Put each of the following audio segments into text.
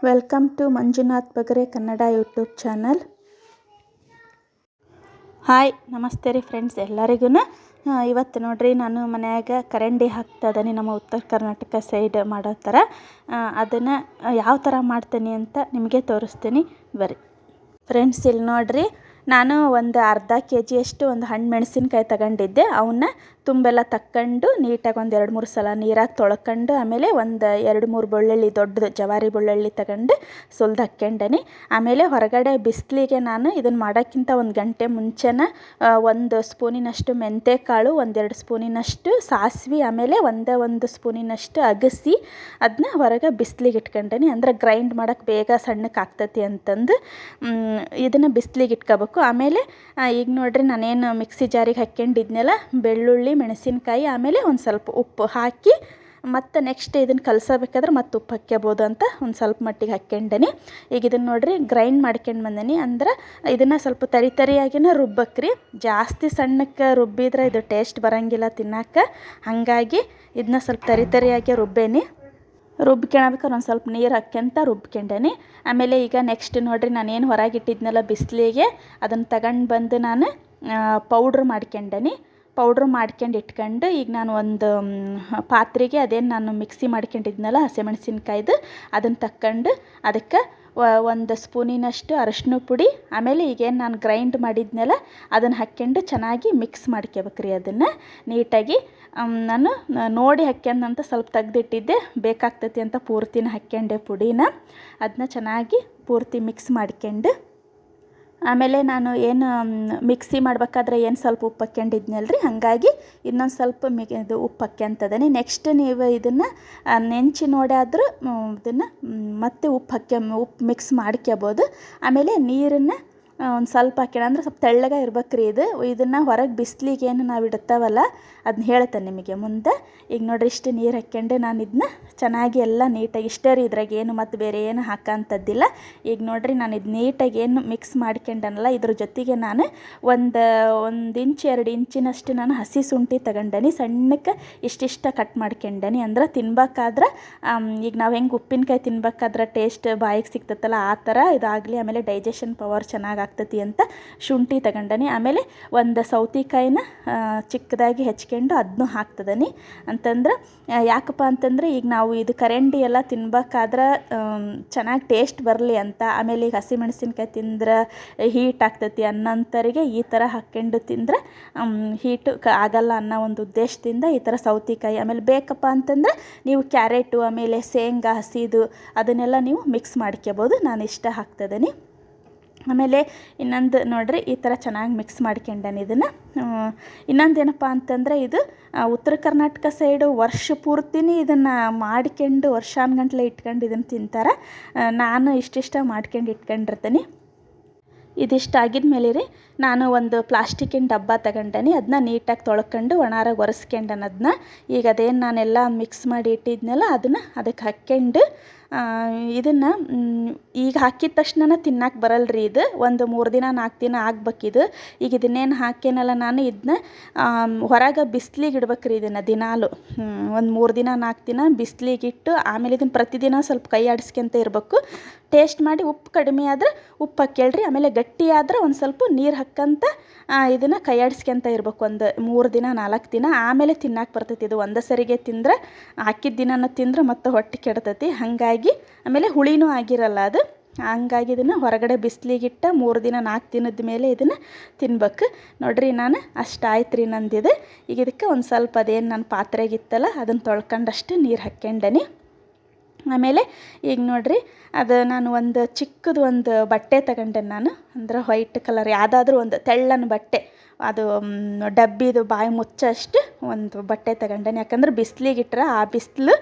Welcome to Manjunath Bagare Kannada YouTube channel. Hi ನಮಸ್ತೆ ರೀ friends ಎಲ್ಲರಿಗೂ. ಇವತ್ತು ನೋಡ್ರಿ ನಾನು ಮನ್ಯಾಗ ಕರಂಡಿ ಹಾಕ್ತಾ ಇದ್ದೀನಿ. ನಮ್ಮ ಉತ್ತರ ಕರ್ನಾಟಕ ಸೈಡ್ ಮಾಡೋ ಥರ ಅದನ್ನು ಯಾವ ಥರ ಮಾಡ್ತೀನಿ ಅಂತ ನಿಮಗೆ ತೋರಿಸ್ತೀನಿ ಬರ್ರಿ ಫ್ರೆಂಡ್ಸ್. ಇಲ್ಲಿ ನೋಡ್ರಿ, ನಾನು ಒಂದು ಅರ್ಧ kg ಅಷ್ಟು ಒಂದು ಹಣ್ಣು ಮೆಣಸಿನ್ಕಾಯಿ ತಗೊಂಡಿದ್ದೆ. ಅವನ್ನ ತುಂಬೆಲ್ಲ ತಕ್ಕೊಂಡು ನೀಟಾಗಿ ಒಂದು 2-3 ಸಲ ನೀರಾಗಿ ತೊಳ್ಕೊಂಡು, ಆಮೇಲೆ ಒಂದು 2-3 ಬೆಳ್ಳುಳ್ಳಿ, ದೊಡ್ಡದು ಜವಾರಿ ಬೆಳ್ಳುಳ್ಳಿ ತಗೊಂಡು ಸುಲ್ದು ಹಾಕ್ಕೊಂಡೇನಿ. ಆಮೇಲೆ ಹೊರಗಡೆ ಬಿಸಿಲಿಗೆ ನಾನು ಇದನ್ನು ಮಾಡೋಕ್ಕಿಂತ ಒಂದು ಗಂಟೆ ಮುಂಚೆನೇ 1 ಸ್ಪೂನಿನಷ್ಟು ಮೆಂತ್ಯಕಾಳು, 1-2 ಸ್ಪೂನಿನಷ್ಟು ಸಾಸಿವೆ, ಆಮೇಲೆ ಒಂದೇ 1 ಸ್ಪೂನಿನಷ್ಟು ಅಗಸಿ ಅದನ್ನ ಹೊರಗೆ ಬಿಸಿಲಿಗೆ ಇಟ್ಕೊಂಡೇನಿ. ಅಂದರೆ ಗ್ರೈಂಡ್ ಮಾಡೋಕ್ಕೆ ಬೇಗ ಸಣ್ಣಕ್ಕೆ ಆಗ್ತೈತಿ ಅಂತಂದು ಇದನ್ನು ಬಿಸಿಲಿಗೆ ಇಟ್ಕೋಬೇಕು. ಆಮೇಲೆ ಈಗ ನೋಡ್ರಿ, ನಾನೇನು ಮಿಕ್ಸಿ ಜಾರಿಗೆ ಹಾಕ್ಕೊಂಡಿದ್ನೆಲ್ಲ ಬೆಳ್ಳುಳ್ಳಿ, ಮೆಣಸಿನ್ಕಾಯಿ, ಆಮೇಲೆ ಒಂದು ಸ್ವಲ್ಪ ಉಪ್ಪು ಹಾಕಿ ಮತ್ತು ನೆಕ್ಸ್ಟ್ ಇದನ್ನು ಕಲಸಬೇಕಾದ್ರೆ ಮತ್ತೆ ಉಪ್ಪು ಹಾಕ್ಕೋಬೋದು ಅಂತ ಒಂದು ಸ್ವಲ್ಪ ಮಟ್ಟಿಗೆ ಹಾಕ್ಕೊಂಡೇನಿ. ಈಗ ಇದನ್ನು ನೋಡ್ರಿ ಗ್ರೈಂಡ್ ಮಾಡ್ಕೊಂಡು ಬಂದೀನಿ. ಅಂದ್ರೆ ಇದನ್ನು ಸ್ವಲ್ಪ ತರಿಯಾಗಿನ ರುಬ್ಬಕ್ರಿ. ಜಾಸ್ತಿ ಸಣ್ಣಕ್ಕೆ ರುಬ್ಬಿದ್ರೆ ಇದು ಟೇಸ್ಟ್ ಬರೋಂಗಿಲ್ಲ ತಿನ್ನೋಕೆ. ಹಾಗಾಗಿ ಇದನ್ನ ಸ್ವಲ್ಪ ತರಿಯಾಗಿ ರುಬ್ಬೇನಿ. ರುಬ್ಕೊಳ್ಬೇಕಾದ್ರೆ ಒಂದು ಸ್ವಲ್ಪ ನೀರು ಹಾಕ್ಯಂತ ರುಬ್ಕೊಂಡೇನಿ. ಆಮೇಲೆ ಈಗ ನೆಕ್ಸ್ಟ್ ನೋಡ್ರಿ, ನಾನೇನು ಹೊರಗಿಟ್ಟಿದ್ನೆಲ್ಲ ಬಿಸಿಲಿಗೆ ಅದನ್ನು ತಗೊಂಡು ಬಂದು ನಾನು ಪೌಡ್ರ್ ಮಾಡ್ಕೊಂಡೇನಿ. ಪೌಡ್ರ್ ಮಾಡ್ಕೊಂಡು ಇಟ್ಕೊಂಡು ಈಗ ನಾನು ಒಂದು ಪಾತ್ರೆಗೆ ಅದೇನು ನಾನು ಮಿಕ್ಸಿ ಮಾಡ್ಕೊಂಡಿದ್ನಲ್ಲ ಹಸಿಮೆಣಸಿನ್ಕಾಯ್ದು ಅದನ್ನು ತಕ್ಕೊಂಡು ಅದಕ್ಕೆ 1 ಸ್ಪೂನಿನಷ್ಟು ಅರಶಿನ ಪುಡಿ, ಆಮೇಲೆ ಈಗೇನು ನಾನು ಗ್ರೈಂಡ್ ಮಾಡಿದ್ನೆಲ್ಲ ಅದನ್ನು ಹಾಕ್ಕೊಂಡು ಚೆನ್ನಾಗಿ ಮಿಕ್ಸ್ ಮಾಡ್ಕೋಬೇಕ್ರಿ. ಅದನ್ನು ನೀಟಾಗಿ ನಾನು ನೋಡಿ ಹಾಕ್ಯಂದಂತ ಸ್ವಲ್ಪ ತೆಗ್ದಿಟ್ಟಿದ್ದೆ, ಬೇಕಾಗ್ತೈತಿ ಅಂತ ಪೂರ್ತಿನ ಹಾಕ್ಕೊಂಡೆ ಪುಡಿನ. ಅದನ್ನ ಚೆನ್ನಾಗಿ ಪೂರ್ತಿ ಮಿಕ್ಸ್ ಮಾಡ್ಕೊಂಡು, ಆಮೇಲೆ ನಾನು ಏನು ಮಿಕ್ಸಿ ಮಾಡಬೇಕಾದ್ರೆ ಏನು ಸ್ವಲ್ಪ ಉಪ್ಪು ಹಾಕ್ಕೊಂಡಿದ್ನಲ್ರಿ, ಹಾಗಾಗಿ ಇನ್ನೊಂದು ಸ್ವಲ್ಪ ಇದು ಉಪ್ಪು ಹಾಕ್ಯಂತದೇನೆ. ನೆಕ್ಸ್ಟ್ ನೀವು ಇದನ್ನು ನೆಂಚಿ ನೋಡಾದರೂ ಇದನ್ನು ಮತ್ತೆ ಉಪ್ಪು ಮಿಕ್ಸ್ ಮಾಡ್ಕೋಬೋದು. ಆಮೇಲೆ ನೀರನ್ನು ಒಂದು ಸ್ವಲ್ಪ ಹಾಕ್ಯಾಣ ಅಂದ್ರೆ ಸ್ವಲ್ಪ ತೆಳ್ಳಗೆ ಇರ್ಬೇಕ್ರಿ. ಇದನ್ನು ಹೊರಗೆ ಬಿಸಿಲಿಗೆ ಏನು ನಾವು ಇಡ್ತಾವಲ್ಲ ಅದನ್ನ ಹೇಳ್ತೇನೆ ನಿಮಗೆ ಮುಂದೆ. ಈಗ ನೋಡ್ರಿ, ಇಷ್ಟು ನೀರು ಹಾಕ್ಕೊಂಡು ನಾನು ಇದನ್ನ ಚೆನ್ನಾಗಿ ಎಲ್ಲ ನೀಟಾಗಿ ಇಷ್ಟೇ ರೀ, ಇದ್ರಾಗ ಏನು ಮತ್ತು ಬೇರೆ ಏನು ಹಾಕೋಂಥದ್ದಿಲ್ಲ. ಈಗ ನೋಡ್ರಿ, ನಾನು ಇದು ನೀಟಾಗಿ ಏನು ಮಿಕ್ಸ್ ಮಾಡ್ಕೊಂಡನಲ್ಲ, ಇದ್ರ ಜೊತೆಗೆ ನಾನು ಒಂದು ಇಂಚ್ 2 ಇಂಚಿನಷ್ಟು ನಾನು ಹಸಿ ಶುಂಠಿ ತಗೊಂಡೇನಿ. ಸಣ್ಣಕ್ಕೆ ಇಷ್ಟಿಷ್ಟ ಕಟ್ ಮಾಡ್ಕೊಂಡೇನಿ. ಅಂದ್ರೆ ತಿನ್ಬೇಕಾದ್ರೆ ಈಗ ನಾವು ಹೆಂಗೆ ಉಪ್ಪಿನಕಾಯಿ ತಿನ್ಬೇಕಾದ್ರೆ ಟೇಸ್ಟ್ ಬಾಯಿಗೆ ಸಿಗ್ತೈತಲ್ಲ ಆ ಥರ ಇದಾಗಲಿ. ಆಮೇಲೆ ಡೈಜೆಷನ್ ಪವರ್ ಚೆನ್ನಾಗಿ ಆಗ್ತೈತಿ ಅಂತ ಶುಂಠಿ ತಗೊಂಡನಿ. ಆಮೇಲೆ ಒಂದು ಸೌತೆಕಾಯಿನ ಚಿಕ್ಕದಾಗಿ ಹೆಚ್ಕೊಂಡು ಅದನ್ನು ಹಾಕ್ತದನಿ. ಅಂತಂದ್ರೆ ಯಾಕಪ್ಪ ಅಂತಂದರೆ ಈಗ ನಾವು ಇದು ಕರಂಡಿ ಎಲ್ಲ ತಿನ್ಬೇಕಾದ್ರೆ ಚೆನ್ನಾಗಿ ಟೇಸ್ಟ್ ಬರಲಿ ಅಂತ. ಆಮೇಲೆ ಈಗ ಹಸಿಮೆಣಸಿನ್ಕಾಯಿ ತಿಂದ್ರೆ ಹೀಟ್ ಆಗ್ತೈತಿ ಅನ್ನೋಂಥವ್ರಿಗೆ ಈ ಥರ ಹಾಕ್ಕೊಂಡು ತಿಂದರೆ ಹೀಟು ಆಗಲ್ಲ ಅನ್ನೋ ಒಂದು ಉದ್ದೇಶದಿಂದ ಈ ಥರ ಸೌತೆಕಾಯಿ, ಆಮೇಲೆ ಬೇಕಪ್ಪ ಅಂತಂದರೆ ನೀವು ಕ್ಯಾರೆಟು, ಆಮೇಲೆ ಶೇಂಗಾ ಹಸಿದು ಅದನ್ನೆಲ್ಲ ನೀವು ಮಿಕ್ಸ್ ಮಾಡ್ಕೋಬೋದು. ನಾನು ಇಷ್ಟ ಹಾಕ್ತದನಿ. ಆಮೇಲೆ ಇನ್ನೊಂದು ನೋಡ್ರಿ, ಈ ಥರ ಚೆನ್ನಾಗಿ ಮಿಕ್ಸ್ ಮಾಡ್ಕೊಂಡೇನೆ ಇದನ್ನು. ಇನ್ನೊಂದು ಏನಪ್ಪ ಅಂತಂದರೆ, ಇದು ಉತ್ತರ ಕರ್ನಾಟಕ ಸೈಡು ವರ್ಷ ಪೂರ್ತಿನೇ ಇದನ್ನು ಮಾಡ್ಕೊಂಡು ವರ್ಷಾನುಗಂಟ್ಲೆ ಇಟ್ಕೊಂಡು ಇದನ್ನು ತಿಂತಾರೆ. ನಾನು ಇಷ್ಟಿಷ್ಟ ಮಾಡ್ಕೊಂಡು ಇಟ್ಕೊಂಡಿರ್ತೀನಿ. ಇದಿಷ್ಟು ಆಗಿದ್ಮೇಲೆ ರೀ, ನಾನು ಒಂದು ಪ್ಲಾಸ್ಟಿಕ್ಕಿನ ಡಬ್ಬ ತಗೊಂಡೇನಿ. ಅದನ್ನ ನೀಟಾಗಿ ತೊಳ್ಕೊಂಡು ಒಣಾರಾಗ ಒರೆಸ್ಕೊಂಡೇನೆ ಅದನ್ನ. ಈಗ ಅದೇನು ನಾನೆಲ್ಲ ಮಿಕ್ಸ್ ಮಾಡಿ ಇಟ್ಟಿದ್ನಲ್ಲ ಅದನ್ನು ಅದಕ್ಕೆ ಹಾಕ್ಕೊಂಡು ಇದನ್ನು ಈಗ ಹಾಕಿದ ತಕ್ಷಣ ತಿನ್ನಕ್ಕೆ ಬರಲ್ರಿ. ಇದು ಒಂದು 3 ದಿನ 4 ದಿನ ಆಗ್ಬೇಕಿದು. ಈಗ ಇದನ್ನೇನು ಹಾಕೇನಲ್ಲ ನಾನು, ಇದನ್ನ ಹೊರಗೆ ಬಿಸಿಲಿಗೆ ಇಡ್ಬೇಕ್ರಿ. ಇದನ್ನು ದಿನಾಲು ಒಂದು 3 ದಿನ 4 ದಿನ ಬಿಸಿಲಿಗಿಟ್ಟು, ಆಮೇಲೆ ಇದನ್ನು ಪ್ರತಿದಿನ ಸ್ವಲ್ಪ ಕೈ ಆಡಿಸ್ಕೊಂತ ಇರಬೇಕು. ಟೇಸ್ಟ್ ಮಾಡಿ ಉಪ್ಪು ಕಡಿಮೆ ಆದರೆ ಉಪ್ಪು ಹಾಕ್ಯಳ್ರಿ. ಆಮೇಲೆ ಗಟ್ಟಿ ಆದ್ರೆ ಒಂದು ಸ್ವಲ್ಪ ನೀರು ಹಾಕ್ಕಂತ ಇದನ್ನು ಕೈಯಾಡಿಸ್ಕೊಂತ ಇರ್ಬೇಕು ಒಂದು 3 ದಿನ 4 ದಿನ. ಆಮೇಲೆ ತಿನ್ನಕ್ಕೆ ಬರ್ತೈತಿ. ಇದು ಒಂದೇ ಸರಿಗೆ ತಿಂದ್ರೆ, ಹಾಕಿದ ದಿನನ ತಿಂದ್ರೆ ಮತ್ತೆ ಹೊಟ್ಟೆ ಕೆಡ್ತೈತಿ. ಹಾಗಾಗಿ ಆಮೇಲೆ ಹುಳಿನೂ ಆಗಿರಲ್ಲ ಅದು. ಹಂಗಾಗಿ ಇದನ್ನು ಹೊರಗಡೆ ಬಿಸಿಲಿಗಿಟ್ಟ 3 ದಿನ 4 ದಿನದ ಮೇಲೆ ಇದನ್ನು ತಿನ್ಬೇಕು. ನೋಡ್ರಿ, ನಾನು ಅಷ್ಟಾಯ್ತು ರೀ ನಂದಿದೆ. ಈಗ ಇದಕ್ಕೆ ಒಂದು ಸ್ವಲ್ಪ ಅದೇನು ನಾನು ಪಾತ್ರೆಗಿತ್ತಲ್ಲ ಅದನ್ನು ತೊಳ್ಕೊಂಡಷ್ಟು ನೀರು ಹಾಕ್ಕೊಂಡೇನಿ. ಆಮೇಲೆ ಈಗ ನೋಡ್ರಿ, ಅದು ನಾನು ಒಂದು ಚಿಕ್ಕದು ಒಂದು ಬಟ್ಟೆ ತಗೊಂಡೆ ನಾನು. ಅಂದ್ರೆ ವೈಟ್ ಕಲರ್ ಯಾವುದಾದ್ರೂ ಒಂದು ತೆಳ್ಳನ ಬಟ್ಟೆ, ಅದು ಡಬ್ಬಿದು ಬಾಯಿ ಮುಚ್ಚಷ್ಟು ಒಂದು ಬಟ್ಟೆ ತಗೊಂಡೇನೆ. ಯಾಕಂದ್ರೆ ಬಿಸಿಲಿಗಿಟ್ರೆ ಆ ಬಿಸಿಲು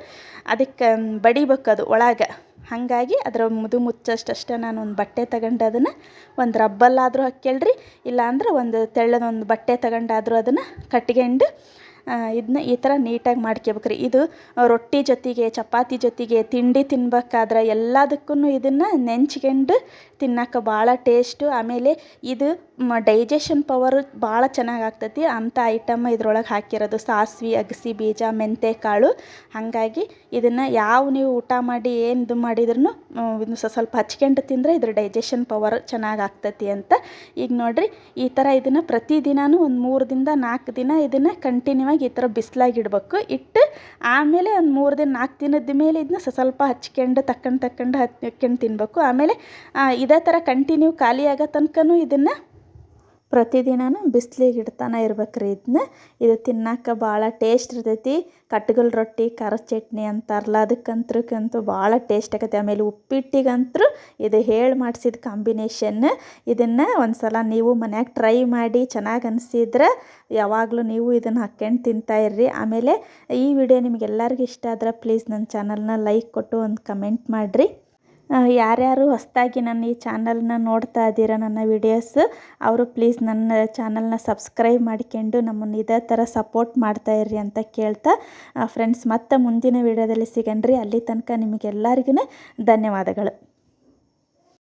ಅದಕ್ಕೆ ಬಡಿಬೇಕು ಅದು ಒಳಗೆ. ಹಾಗಾಗಿ ಅದರ ಮುಚ್ಚಷ್ಟೇ ನಾನು ಒಂದು ಬಟ್ಟೆ ತಗೊಂಡು ಅದನ್ನು ಒಂದು ರಬ್ಬಲ್ಲಾದರೂ ಹಾಕ್ಯಳ್ರಿ, ಇಲ್ಲಾಂದ್ರೆ ಒಂದು ತೆಳ್ಳದೊಂದು ಬಟ್ಟೆ ತಗೊಂಡಾದರೂ ಅದನ್ನು ಕಟ್ಕೊಂಡು ಇದನ್ನ ಈ ಥರ ನೀಟಾಗಿ ಮಾಡ್ಕೋಬೇಕ್ರಿ. ಇದು ರೊಟ್ಟಿ ಜೊತೆಗೆ, ಚಪಾತಿ ಜೊತೆಗೆ, ತಿಂಡಿ ತಿನ್ಬೇಕಾದ್ರೆ ಎಲ್ಲದಕ್ಕೂ ಇದನ್ನು ನೆಂಚ್ಕೊಂಡು ತಿನ್ನೋಕೆ ಭಾಳ ಟೇಸ್ಟು. ಆಮೇಲೆ ಇದು ಡೈಜೆಷನ್ ಪವರ್ ಭಾಳ ಚೆನ್ನಾಗಿ ಆಗ್ತೈತಿ ಅಂಥ ಐಟಮ್ ಇದ್ರೊಳಗೆ ಹಾಕಿರೋದು. ಸಾಸಿವೆ, ಅಗಸೆ ಬೀಜ, ಮೆಂತ್ಯ ಕಾಳು. ಹಾಗಾಗಿ ಇದನ್ನು ನೀವು ಊಟ ಮಾಡಿ ಏನು ಇದು ಮಾಡಿದ್ರೂ ಸ್ವಲ್ಪ ಹಚ್ಕೊಂಡು ತಿಂದರೆ ಇದ್ರ ಡೈಜೆಷನ್ ಪವರ್ ಚೆನ್ನಾಗಿ ಆಗ್ತೈತಿ ಅಂತ. ಈಗ ನೋಡಿರಿ, ಈ ಥರ ಇದನ್ನು ಪ್ರತಿದಿನವೂ ಒಂದು 3 ದಿಂದ 4 ದಿನ ಇದನ್ನು ಕಂಟಿನ್ಯೂ ಆಗಿ ಈ ಥರ ಬಿಸಿಲಾಗಿಡ್ಬೇಕು. ಇಟ್ಟು ಆಮೇಲೆ ಒಂದು 3 ದಿನ 4 ದಿನದ ಮೇಲೆ ಇದನ್ನ ಸ್ವಲ್ಪ ಹಚ್ಕೊಂಡು ಹಚ್ಕೊಂಡು ತಿನ್ನಬೇಕು. ಆಮೇಲೆ ಇದೇ ಥರ ಕಂಟಿನ್ಯೂ ಖಾಲಿ ಆಗೋ ತನಕನೂ ಇದನ್ನು ಪ್ರತಿದಿನವೂ ಬಿಸಿಲಿಗೆ ಇಡ್ತಾನೆ ಇರ್ಬೇಕ್ರಿ. ಇದು ತಿನ್ನಕ್ಕೆ ಭಾಳ ಟೇಸ್ಟ್ ಇರ್ತೈತಿ. ಕಟ್ಗಲ್ ರೊಟ್ಟಿ, ಖಾರದ ಚಟ್ನಿ ಅಂತಾರಲ್ಲ, ಅದಕ್ಕಂತೂ ಭಾಳ ಟೇಸ್ಟ್ ಆಕೈತಿ. ಆಮೇಲೆ ಉಪ್ಪಿಟ್ಟಿಗಂತೂ ಇದು ಮಾಡಿಸಿದ ಕಾಂಬಿನೇಷನ್. ಇದನ್ನು ಒಂದು ಸಲ ನೀವು ಮನ್ಯಾಗ ಟ್ರೈ ಮಾಡಿ ಚೆನ್ನಾಗಿ ಅನಿಸಿದ್ರೆ ಯಾವಾಗಲೂ ನೀವು ಇದನ್ನು ಹಾಕ್ಕೊಂಡು ತಿಂತಾಯಿರ್ರಿ. ಆಮೇಲೆ ಈ ವಿಡಿಯೋ ನಿಮಗೆಲ್ಲರಿಗೂ ಇಷ್ಟ ಆದ್ರೆ ಪ್ಲೀಸ್ ನನ್ನ ಚಾನಲ್ನ ಲೈಕ್ ಕೊಟ್ಟು ಒಂದು ಕಮೆಂಟ್ ಮಾಡಿರಿ. ಯಾರ್ಯಾರು ಹೊಸದಾಗಿ ನನ್ನ ಈ ಚಾನಲ್ನ ನೋಡ್ತಾ ಇದ್ದೀರ ನನ್ನ ವಿಡಿಯೋಸ್, ಅವರು ಪ್ಲೀಸ್ ನನ್ನ ಚಾನಲ್ನ ಸಬ್ಸ್ಕ್ರೈಬ್ ಮಾಡಿಕೊಂಡು ನಮ್ಮನ್ನು ಇದೇ ಥರ ಸಪೋರ್ಟ್ ಮಾಡ್ತಾಯಿರ್ರಿ ಅಂತ ಕೇಳ್ತಾ ಫ್ರೆಂಡ್ಸ್, ಮತ್ತೆ ಮುಂದಿನ ವಿಡಿಯೋದಲ್ಲಿ ಸಿಗಣ್ರಿ. ಅಲ್ಲಿ ತನಕ ನಿಮಗೆಲ್ಲರಿಗೂ ಧನ್ಯವಾದಗಳು.